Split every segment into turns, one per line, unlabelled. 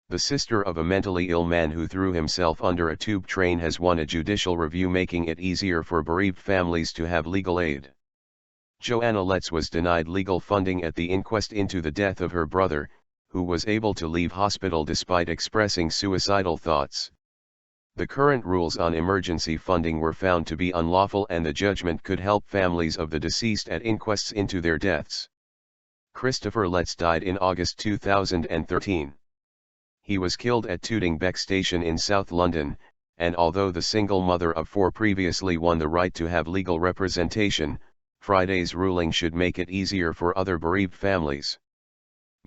The sister of a mentally ill man who threw himself under a tube train has won a judicial review making it easier for bereaved families to have legal aid. Joanna Letts was denied legal funding at the inquest into the death of her brother, who was able to leave hospital despite expressing suicidal thoughts. The current rules on emergency funding were found to be unlawful and the judgment could help families of the deceased at inquests into their deaths. Christopher Letts died in August 2013. He was killed at Tooting Bec station in South London, and although the single mother of 4 previously won the right to have legal representation, Friday's ruling should make it easier for other bereaved families.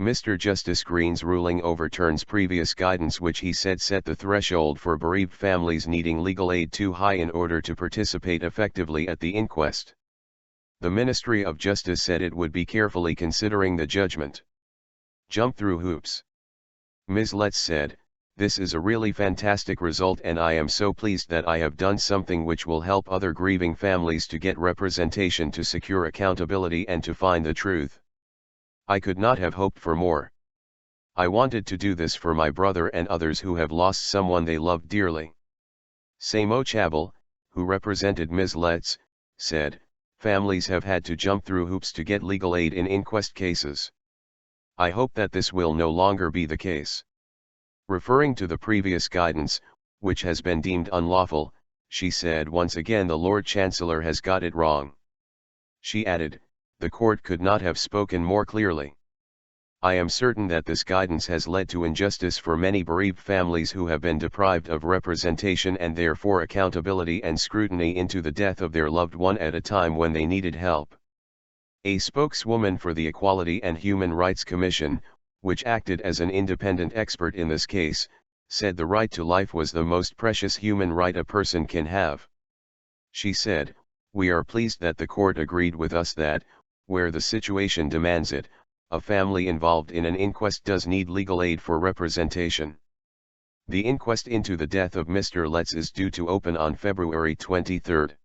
Mr. Justice Green's ruling overturns previous guidance which he said set the threshold for bereaved families needing legal aid too high in order to participate effectively at the inquest. The Ministry of Justice said it would be carefully considering the judgment. Jump through hoops. Ms. Letts said, "This is a really fantastic result and I am so pleased that I have done something which will help other grieving families to get representation, to secure accountability and to find the truth. I could not have hoped for more. I wanted to do this for my brother and others who have lost someone they loved dearly." Samo Chabal, who represented Ms. Letts, said, "Families have had to jump through hoops to get legal aid in inquest cases. I hope that this will no longer be the case." Referring to the previous guidance, which has been deemed unlawful, she said, "Once again the Lord Chancellor has got it wrong." She added, "The court could not have spoken more clearly. I am certain that this guidance has led to injustice for many bereaved families who have been deprived of representation and therefore accountability and scrutiny into the death of their loved one at a time when they needed help." A spokeswoman for the Equality and Human Rights Commission, which acted as an independent expert in this case, said the right to life was the most precious human right a person can have. She said, "We are pleased that the court agreed with us that, where the situation demands it, a family involved in an inquest does need legal aid for representation." The inquest into the death of Mr. Letts is due to open on February 23.